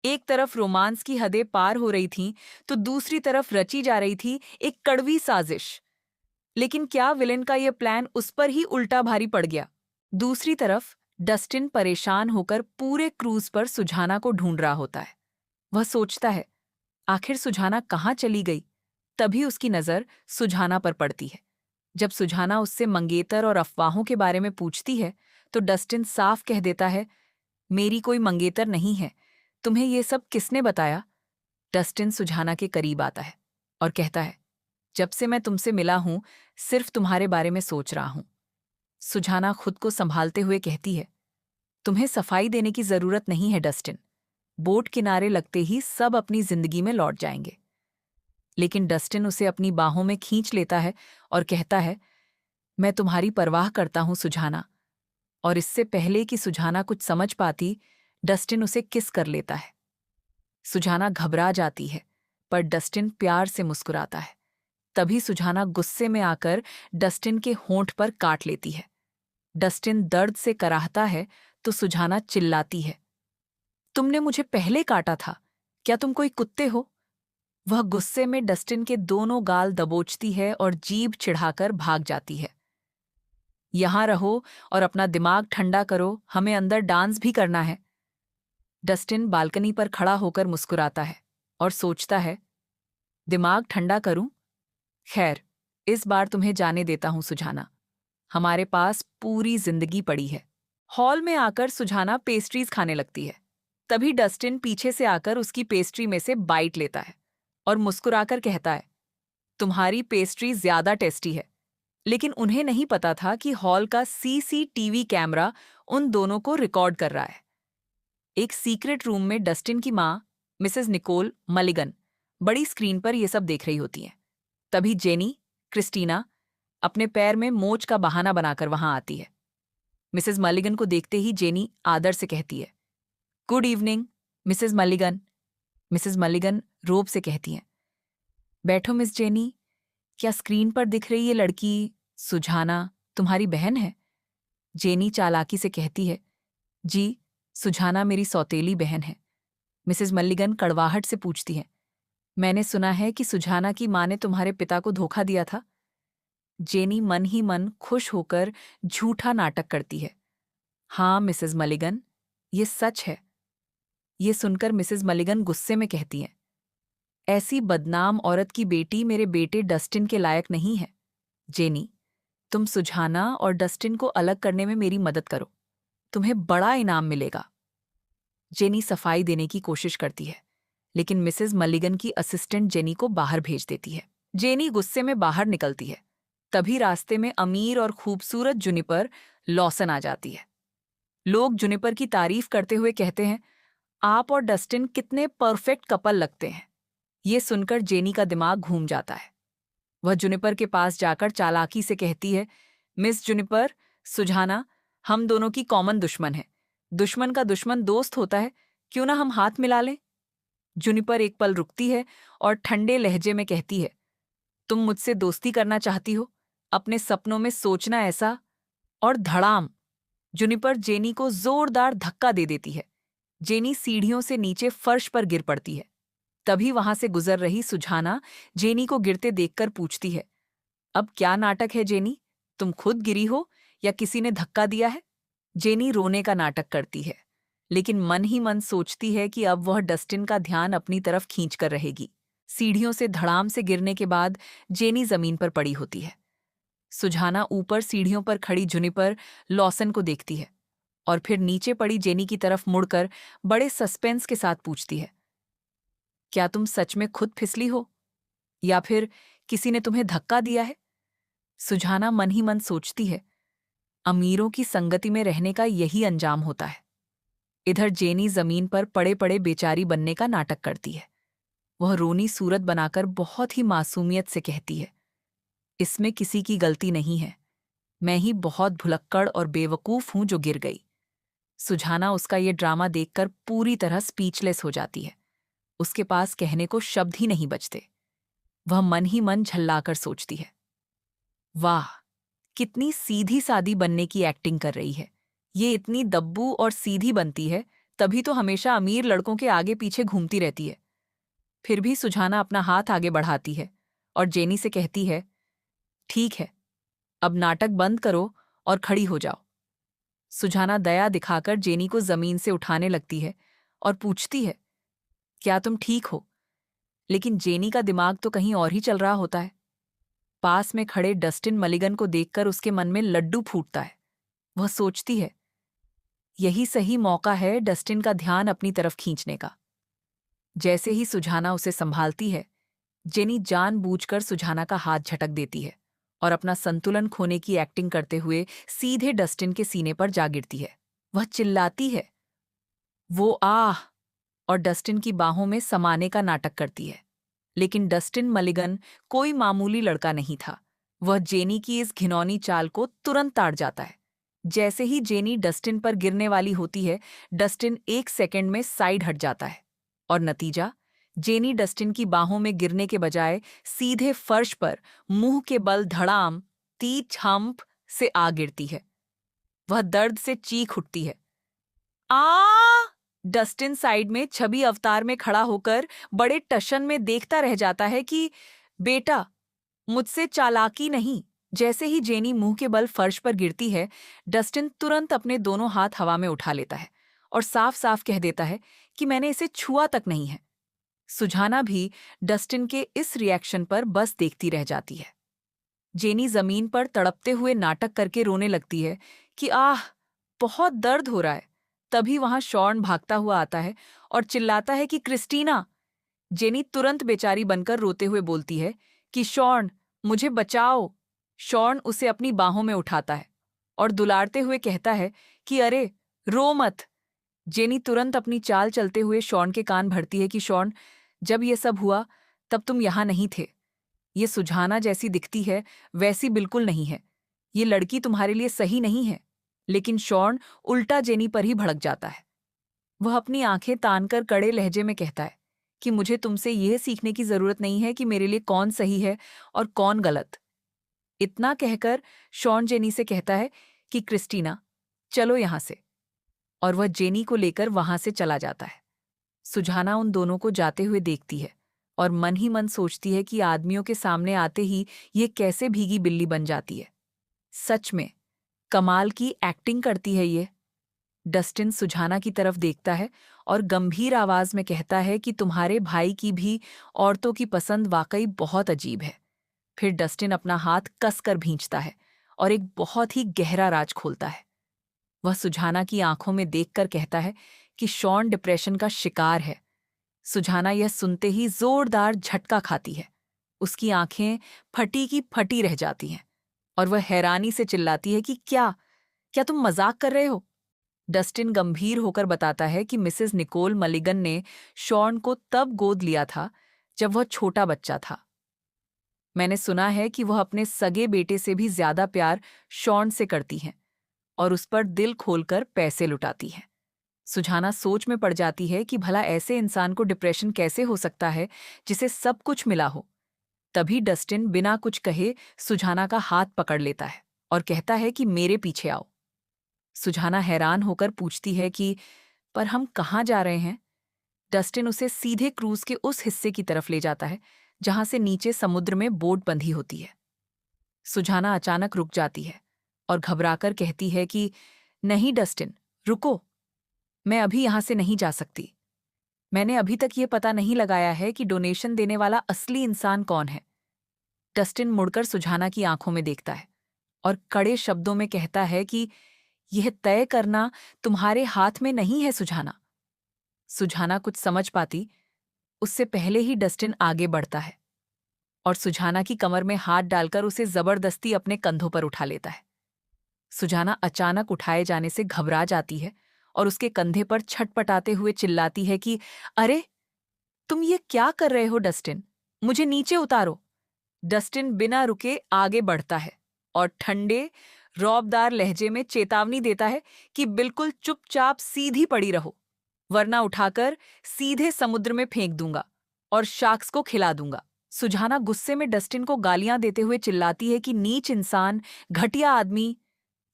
एक तरफ रोमांस की हदें पार हो रही थीं, तो दूसरी तरफ रची जा रही थी एक कड़वी साजिश। लेकिन क्या विलेन का यह प्लान उस पर ही उल्टा भारी पड़ गया? दूसरी तरफ डस्टिन परेशान होकर पूरे क्रूज पर सुझाना को ढूंढ रहा होता है। वह सोचता है, आखिर सुझाना कहाँ चली गई? तभी उसकी नजर सुझाना पर पड़ती है। जब सुझाना उससे मंगेतर और अफवाहों के बारे में पूछती है, तो डस्टिन साफ कह देता है, मेरी कोई मंगेतर नहीं है। तुम्हें ये सब किसने बताया? डस्टिन सुझाना के करीब आता है और कहता है, जब से मैं तुमसे मिला हूं, सिर्फ तुम्हारे बारे में सोच रहा हूं। सुझाना खुद को संभालते हुए कहती है, तुम्हें सफाई देने की जरूरत नहीं है डस्टिन। बोट किनारे लगते ही सब अपनी जिंदगी में लौट जाएंगे। लेकिन डस्टिन उसे अपनी बाहों में खींच लेता है और कहता है, मैं तुम्हारी परवाह करता हूं सुझाना। और इससे पहले कि सुझाना कुछ समझ पाती, डस्टिन उसे किस कर लेता है। सुझाना घबरा जाती है, पर डस्टिन प्यार से मुस्कुराता है। तभी सुझाना गुस्से में आकर डस्टिन के होंठ पर काट लेती है। डस्टिन दर्द से कराहता है, तो सुझाना चिल्लाती है, तुमने मुझे पहले काटा था। क्या तुम कोई कुत्ते हो? वह गुस्से में डस्टिन के दोनों गाल दबोचती है और जीभ चिढ़ाकर भाग जाती है। यहां रहो और अपना दिमाग ठंडा करो, हमें अंदर डांस भी करना है। डस्टिन बालकनी पर खड़ा होकर मुस्कुराता है और सोचता है, दिमाग ठंडा करूं? खैर, इस बार तुम्हें जाने देता हूं सुझाना। हमारे पास पूरी जिंदगी पड़ी है। हॉल में आकर सुझाना पेस्ट्रीज खाने लगती है। तभी डस्टिन पीछे से आकर उसकी पेस्ट्री में से बाइट लेता है और मुस्कुराकर कहता है, तुम्हारी पेस्ट्री ज्यादा टेस्टी है। लेकिन उन्हें नहीं पता था कि हॉल का सीसीटीवी कैमरा उन दोनों को रिकॉर्ड कर रहा है। एक सीक्रेट रूम में डस्टिन की माँ, मिसेस निकोल मलिगन, बड़ी स्क्रीन पर यह सब देख रही होती हैं। तभी जेनी, क्रिस्टीना, अपने पैर में मोच का बहाना बनाकर वहां आती है। मिसेस मलिगन को देखते ही जेनी आदर से कहती है, good evening Mrs Mulligan. Mrs Mulligan रोब से कहती हैं, बैठो मिस जेनी। क्या स्क्रीन पर दिख रही ये लड़की सुझाना तुम्हारी बहन है? जेनी चालाकी से कहती है, जी, सुझाना मेरी सौतेली बहन है। मिसेस मल्लिगन कड़वाहट से पूछती है, मैंने सुना है कि सुझाना की माँ ने तुम्हारे पिता को धोखा दिया था। जेनी मन ही मन खुश होकर झूठा नाटक करती है, हाँ मिसेस मलिगन, ये सच है। ये सुनकर मिसेस मलिगन गुस्से में कहती हैं, ऐसी बदनाम औरत की बेटी मेरे बेटे डस्टिन के लायक नहीं है। जेनी, तुम सुझाना और डस्टिन को अलग करने में मेरी मदद करो, तुम्हें बड़ा इनाम मिलेगा। जेनी सफाई देने की कोशिश करती है, लेकिन मिसेस मलिगन की असिस्टेंट जेनी को बाहर भेज देती है। जेनी गुस्से में बाहर निकलती है। तभी रास्ते में अमीर और खूबसूरत जुनिपर लॉसन आ जाती है। लोग जुनिपर की तारीफ करते हुए कहते हैं, आप और डस्टिन कितने परफेक्ट कपल लगते हैं। ये सुनकर जेनी का दिमाग घूम जाता है। वह जुनिपर के पास जाकर चालाकी से कहती है, मिस जुनिपर, सुझाना, हम दोनों की कॉमन दुश्मन है। दुश्मन का दुश्मन दोस्त होता है, क्यों ना हम हाथ मिला लें? जुनिपर एक पल रुकती है और ठंडे लहजे में कहती है, तुम मुझसे दोस्ती करना चाहती हो? अपने सपनों में सोचना ऐसा। और धड़ाम, जुनिपर जेनी को जोरदार धक्का दे देती है। जेनी सीढ़ियों से नीचे फर्श पर गिर पड़ती है। तभी वहां से गुजर रही सुझाना जेनी को गिरते देखकर पूछती है, अब क्या नाटक है जेनी? तुम खुद गिरी हो या किसी ने धक्का दिया है? जेनी रोने का नाटक करती है, लेकिन मन ही मन सोचती है कि अब वह डस्टिन का ध्यान अपनी तरफ खींच कर रहेगी। सीढ़ियों से धड़ाम से गिरने के बाद जेनी जमीन पर पड़ी होती है। सुझाना ऊपर सीढ़ियों पर खड़ी जुनिपर लॉसन को देखती है और फिर नीचे पड़ी जेनी की तरफ मुड़कर बड़े सस्पेंस के साथ पूछती है, क्या तुम सच में खुद फिसली हो या फिर किसी ने तुम्हें धक्का दिया है? सुझाना मन ही मन सोचती है, अमीरों की संगति में रहने का यही अंजाम होता है। इधर जेनी जमीन पर पड़े पड़े बेचारी बनने का नाटक करती है। वह रोनी सूरत बनाकर बहुत ही मासूमियत से कहती है, इसमें किसी की गलती नहीं है। मैं ही बहुत भुलक्कड़ और बेवकूफ हूं जो गिर गई। सुझाना उसका ये ड्रामा देखकर पूरी तरह स्पीचलेस हो जाती है। उसके पास कहने को शब्द ही नहीं बचते। वह मन ही मन झल्लाकर सोचती है, वाह, कितनी सीधी सादी बनने की एक्टिंग कर रही है। ये इतनी दब्बू और सीधी बनती है, तभी तो हमेशा अमीर लड़कों के आगे पीछे घूमती रहती है। फिर भी सुजाना अपना हाथ आगे बढ़ाती है और जेनी से कहती है, ठीक है, अब नाटक बंद करो और खड़ी हो जाओ। सुजाना दया दिखाकर जेनी को जमीन से उठाने लगती है और पूछती है, क्या तुम ठीक हो? लेकिन जेनी का दिमाग तो कहीं और ही चल रहा होता है। पास में खड़े डस्टिन मलिगन को देखकर उसके मन में लड्डू फूटता है। वह सोचती है, यही सही मौका है डस्टिन का ध्यान अपनी तरफ खींचने का। जैसे ही सुजाना उसे संभालती है, जेनी जानबूझकर सुजाना का हाथ झटक देती है और अपना संतुलन खोने की एक्टिंग करते हुए सीधे डस्टिन के सीने पर जा गिरती है। वह चिल्लाती है, वो आह, और डस्टिन की बाहों में समाने का नाटक करती है। लेकिन डस्टिन मलिगन कोई मामूली लड़का नहीं था। वह जेनी की इस घिनौनी चाल को तुरंत ताड़ जाता है। जैसे ही जेनी डस्टिन पर गिरने वाली होती है, डस्टिन 1 सेकंड में साइड हट जाता है और नतीजा, जेनी डस्टिन की बाहों में गिरने के बजाय सीधे फर्श पर मुंह के बल धड़ाम तीज हम्प से आ गिरती है। वह दर्द से चीख उठती है। आ! डस्टिन साइड में छवि अवतार में खड़ा होकर बड़े टशन में देखता रह जाता है कि बेटा, मुझसे चालाकी नहीं। जैसे ही जेनी मुंह के बल फर्श पर गिरती है, डस्टिन तुरंत अपने दोनों हाथ हवा में उठा लेता है और साफ साफ कह देता है कि मैंने इसे छुआ तक नहीं है। सुजाना भी डस्टिन के इस रिएक्शन पर बस देखती रह जाती है। जेनी जमीन पर तड़पते हुए नाटक करके रोने लगती है कि आह, बहुत दर्द हो रहा है। तभी वहां शॉर्न भागता हुआ आता है और चिल्लाता है कि क्रिस्टीना। जेनी तुरंत बेचारी बनकर रोते हुए बोलती है कि शॉर्न, मुझे बचाओ। शॉर्न उसे अपनी बाहों में उठाता है और दुलारते हुए कहता है कि अरे, रो मत। जेनी तुरंत अपनी चाल चलते हुए शॉर्न के कान भरती है कि शॉर्न, जब ये सब हुआ तब तुम यहां नहीं थे। ये सुजाना जैसी दिखती है वैसी बिल्कुल नहीं है। ये लड़की तुम्हारे लिए सही नहीं है। लेकिन शॉर्न उल्टा जेनी पर ही भड़क जाता है। वह अपनी आंखें तानकर कड़े लहजे में कहता है कि मुझे तुमसे यह सीखने की जरूरत नहीं है कि मेरे लिए कौन सही है और कौन गलत। इतना कहकर शॉर्न जेनी से कहता है कि क्रिस्टीना, चलो यहां से, और वह जेनी को लेकर वहां से चला जाता है। सुजाना उन दोनों को जाते हुए देखती है और मन ही मन सोचती है कि आदमियों के सामने आते ही ये कैसे भीगी बिल्ली बन जाती है। सच में कमाल की एक्टिंग करती है ये। डस्टिन सुजाना की तरफ देखता है और गंभीर आवाज में कहता है कि तुम्हारे भाई की भी औरतों की पसंद वाकई बहुत अजीब है। फिर डस्टिन अपना हाथ कसकर भींचता है और एक बहुत ही गहरा राज खोलता है। वह सुजाना की आंखों में देखकर कहता है कि शॉर्न डिप्रेशन का शिकार है। सुजाना यह सुनते ही जोरदार झटका खाती है। उसकी आंखें फटी की फटी रह जाती हैं और वह हैरानी से चिल्लाती है कि क्या क्या तुम मजाक कर रहे हो? डस्टिन गंभीर होकर बताता है कि मिसेस निकोल मलिगन ने शॉर्न को तब गोद लिया था जब वह छोटा बच्चा था। मैंने सुना है कि वह अपने सगे बेटे से भी ज्यादा प्यार शॉर्न से करती हैं और उस पर दिल खोलकर पैसे लुटाती हैं। सुजाना सोच में पड़ जाती है कि भला ऐसे इंसान को डिप्रेशन कैसे हो सकता है जिसे सब कुछ मिला हो। तभी डस्टिन बिना कुछ कहे सुजाना का हाथ पकड़ लेता है और कहता है कि मेरे पीछे आओ। सुजाना हैरान होकर पूछती है कि पर हम कहाँ जा रहे हैं? डस्टिन उसे सीधे क्रूज के उस हिस्से की तरफ ले जाता है जहां से नीचे समुद्र में बोट बंधी होती है। सुजाना अचानक रुक जाती है और घबराकर कहती है कि नहीं डस्टिन, रुको, मैं अभी यहां से नहीं जा सकती। मैंने अभी तक ये पता नहीं लगाया है कि डोनेशन देने वाला असली इंसान कौन है। डस्टिन मुड़कर सुजाना की आंखों में देखता है और कड़े शब्दों में कहता है कि यह तय करना तुम्हारे हाथ में नहीं है सुजाना। सुजाना कुछ समझ पाती उससे पहले ही डस्टिन आगे बढ़ता है और सुजाना की कमर में हाथ डालकर उसे जबरदस्ती अपने कंधों पर उठा लेता है। सुजाना अचानक उठाए जाने से घबरा जाती है और उसके कंधे पर छटपटाते हुए चिल्लाती है कि अरे, तुम ये क्या कर रहे हो डस्टिन? मुझे नीचे उतारो। डस्टिन बिना रुके आगे बढ़ता है और ठंडे रौबदार लहजे में चेतावनी देता है कि बिल्कुल चुपचाप सीधी पड़ी रहो, वरना उठाकर सीधे समुद्र में फेंक दूंगा और शार्क्स को खिला दूंगा। सुजाना गुस्से में डस्टिन को गालियां देते हुए चिल्लाती है कि नीच इंसान, घटिया आदमी।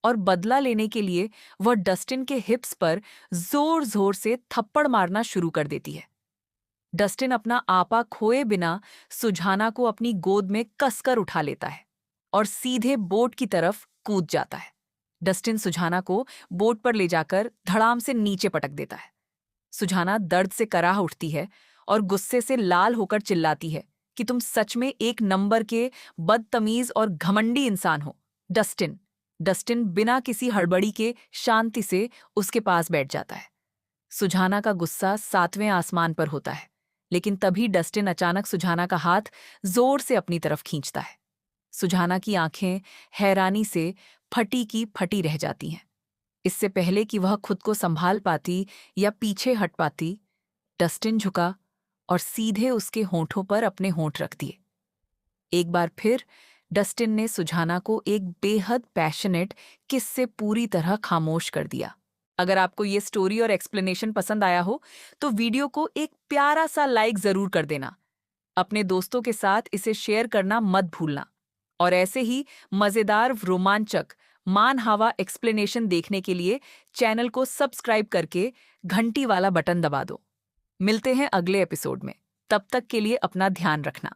और बदला लेने के लिए वह डस्टिन के हिप्स पर जोर जोर से थप्पड़ मारना शुरू कर देती है। डस्टिन अपना आपा खोए बिना सुझाना को अपनी गोद में कसकर उठा लेता है और सीधे बोट की तरफ कूद जाता है। डस्टिन सुझाना को बोट पर ले जाकर धड़ाम से नीचे पटक देता है। सुझाना दर्द से कराह उठती है और गुस्से से लाल होकर चिल्लाती है कि तुम सच में एक नंबर के बदतमीज और घमंडी इंसान हो, डस्टिन। डस्टिन बिना किसी हड़बड़ी के शांति से उसके पास बैठ जाता है। सुझाना का गुस्सा 7वें आसमान पर होता है, लेकिन तभी डस्टिन अचानक सुझाना का हाथ जोर से अपनी तरफ खींचता है। सुझाना की आंखें हैरानी से फटी की फटी रह जाती हैं। इससे पहले कि वह खुद को संभाल पाती या पीछे हट पाती, डस्टिन झुका और सीधे उसके होंठों पर अपने होंठ रख दिए। एक बार फिर डस्टिन ने सुझाना को एक बेहद पैशनेट किस से पूरी तरह खामोश कर दिया। अगर आपको ये स्टोरी और एक्सप्लेनेशन पसंद आया हो तो वीडियो को एक प्यारा सा लाइक जरूर कर देना। अपने दोस्तों के साथ इसे शेयर करना मत भूलना और ऐसे ही मजेदार रोमांचक मान हवा एक्सप्लेनेशन देखने के लिए चैनल को सब्सक्राइब करके घंटी वाला बटन दबा दो। मिलते हैं अगले एपिसोड में। तब तक के लिए अपना ध्यान रखना।